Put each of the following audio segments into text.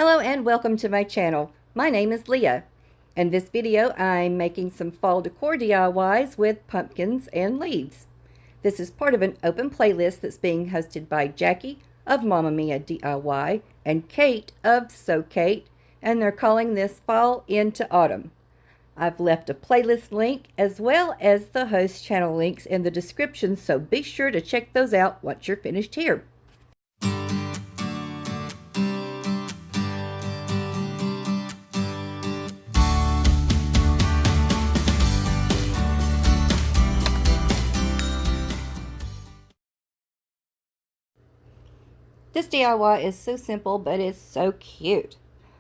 Hello and welcome to my channel. My name is Leah. In this video I'm making some fall decor DIYs with pumpkins and leaves. This is part of an open playlist that's being hosted by Jackie of Mamma Mia DIY and Kate of So Kate, and they're calling this Fall into Autumn. I've left a playlist link as well as the host channel links in the description, so be sure to check those out once you're finished here. This DIY is so simple, but it's so cute.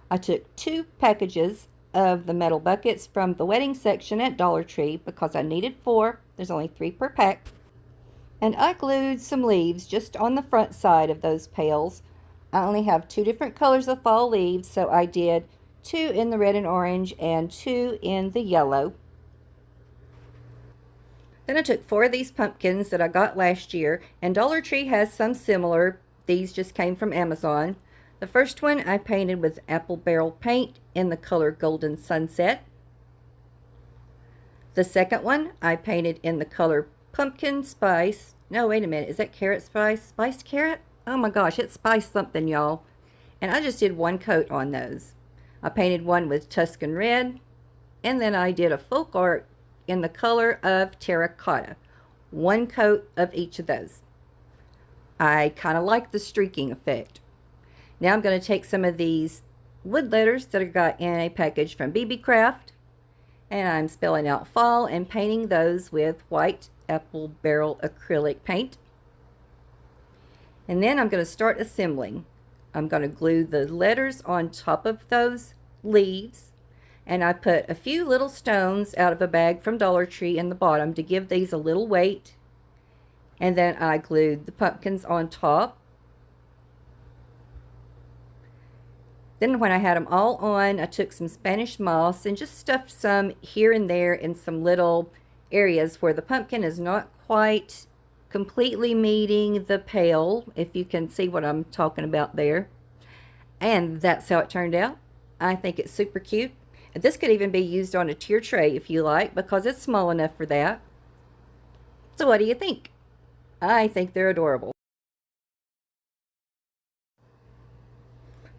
I took 2 packages of the metal buckets from the wedding section at Dollar Tree because I needed 4. There's only 3 per pack. And I glued some leaves just on the front side of those pails. I only have 2 different colors of fall leaves, so I did 2 in the red and orange and 2 in the yellow. Then I took 4 of these pumpkins that I got last year, and Dollar Tree has some similar. These just came from Amazon. The first one I painted with apple barrel paint in the color Golden Sunset. The second one I painted in the color Pumpkin Spice. No, wait a minute. Is that carrot spice? Spiced carrot? Oh my gosh, it's spiced something, y'all. And I just did 1 coat on those. I painted one with Tuscan Red. And then I did a folk art in the color of Terracotta. 1 coat of each of those. I kind of like the streaking effect. Now I'm going to take some of these wood letters that I got in a package from BEEBEECRAFT, and I'm spelling out fall and painting those with white apple barrel acrylic paint. And then I'm going to start assembling. I'm going to glue the letters on top of those leaves, and I put a few little stones out of a bag from Dollar Tree in the bottom to give these a little weight. And then I glued the pumpkins on top. Then when I had them all on, I took some Spanish moss and just stuffed some here and there in some little areas where the pumpkin is not quite completely meeting the pail, if you can see what I'm talking about there. And that's how it turned out. I think it's super cute. And this could even be used on a tier tray if you like, because it's small enough for that. So what do you think? I think they're adorable.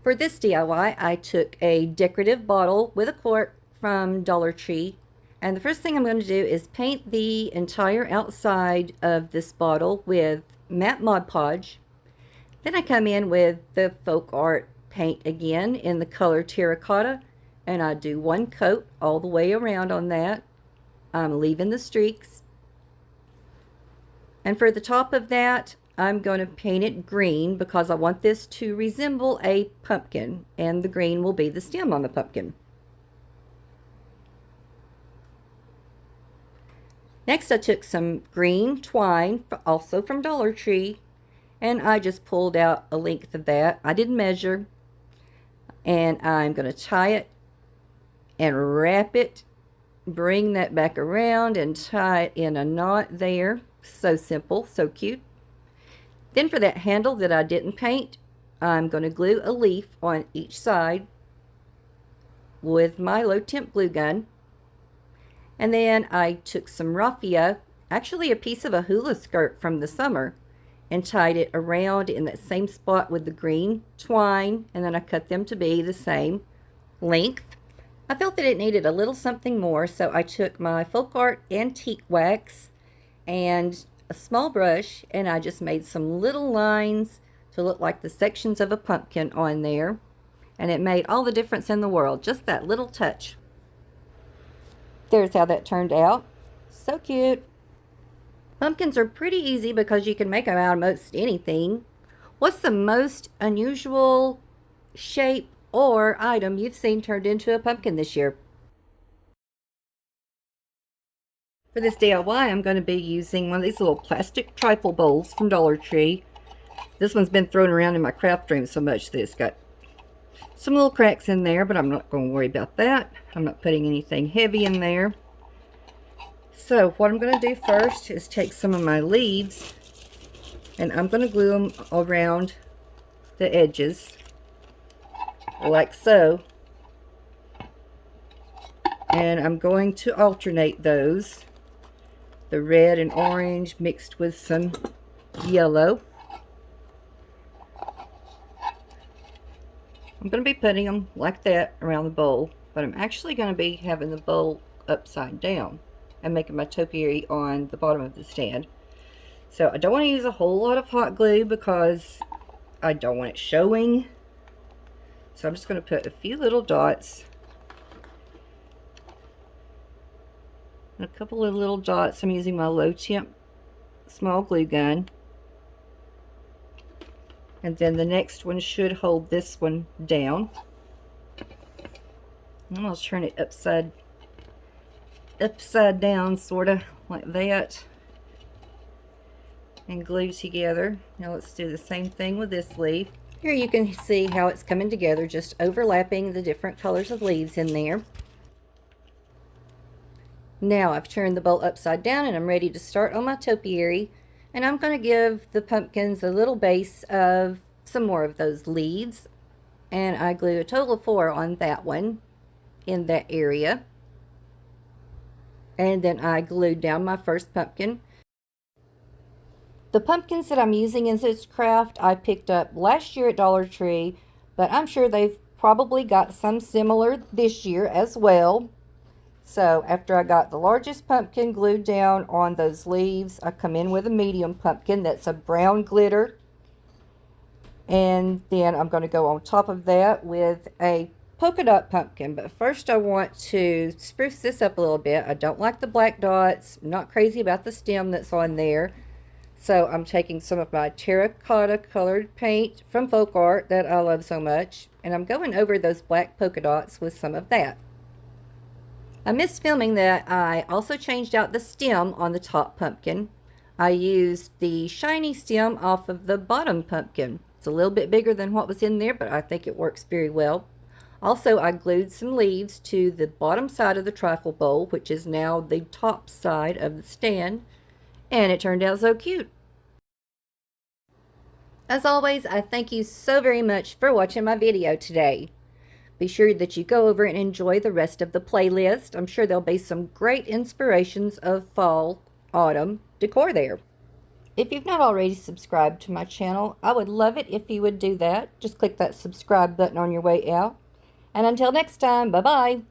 For this DIY, I took a decorative bottle with a cork from Dollar Tree, and the first thing I'm going to do is paint the entire outside of this bottle with matte Mod Podge. Then I come in with the folk art paint again in the color Terracotta, and I do 1 coat all the way around on that. I'm leaving the streaks. And for the top of that, I'm going to paint it green because I want this to resemble a pumpkin, and the green will be the stem on the pumpkin. Next, I took some green twine, also from Dollar Tree, and I just pulled out a length of that. I didn't measure, and I'm going to tie it and wrap it, bring that back around and tie it in a knot there. So simple, so cute. Then for that handle that I didn't paint, I'm going to glue a leaf on each side with my low temp glue gun. And then I took some raffia, actually a piece of a hula skirt from the summer, and tied it around in that same spot with the green twine, and then I cut them to be the same length. I felt that it needed a little something more, so I took my folk art antique wax and a small brush, and I just made some little lines to look like the sections of a pumpkin on there, and it made all the difference in the world, just that little touch. There's how that turned out. So cute. Pumpkins are pretty easy because you can make them out of most anything. What's the most unusual shape or item you've seen turned into a pumpkin this year? For this DIY, I'm going to be using one of these little plastic trifle bowls from Dollar Tree. This one's been thrown around in my craft room so much that it's got some little cracks in there, but I'm not going to worry about that. I'm not putting anything heavy in there. So what I'm going to do first is take some of my leaves, and I'm going to glue them around the edges like so. And I'm going to alternate those. The red and orange mixed with some yellow. I'm going to be putting them like that around the bowl, but I'm actually going to be having the bowl upside down and making my topiary on the bottom of the stand. So I don't want to use a whole lot of hot glue because I don't want it showing. So I'm just going to put a few little dots. And a couple of little dots. I'm using my low temp small glue gun. And then the next one should hold this one down. I'm going to turn it upside down, sort of like that, and glue together. Now let's do the same thing with this leaf. Here you can see how it's coming together, just overlapping the different colors of leaves in there. Now I've turned the bowl upside down and I'm ready to start on my topiary. And I'm going to give the pumpkins a little base of some more of those leaves. And I glue a total of 4 on that one, in that area. And then I glued down my first pumpkin. The pumpkins that I'm using in this craft I picked up last year at Dollar Tree, but I'm sure they've probably got some similar this year as well. So after I got the largest pumpkin glued down on those leaves, I come in with a medium pumpkin that's a brown glitter. And then I'm going to go on top of that with a polka dot pumpkin. But first I want to spruce this up a little bit. I don't like the black dots. I'm not crazy about the stem that's on there. So I'm taking some of my terracotta colored paint from Folk Art that I love so much. And I'm going over those black polka dots with some of that. I missed filming that I also changed out the stem on the top pumpkin. I used the shiny stem off of the bottom pumpkin. It's a little bit bigger than what was in there, but I think it works very well. Also, I glued some leaves to the bottom side of the trifle bowl, which is now the top side of the stand, and it turned out so cute. As always, I thank you so very much for watching my video today. Be sure that you go over and enjoy the rest of the playlist. I'm sure there'll be some great inspirations of fall, autumn decor there. If you've not already subscribed to my channel, I would love it if you would do that. Just click that subscribe button on your way out. And until next time, bye-bye.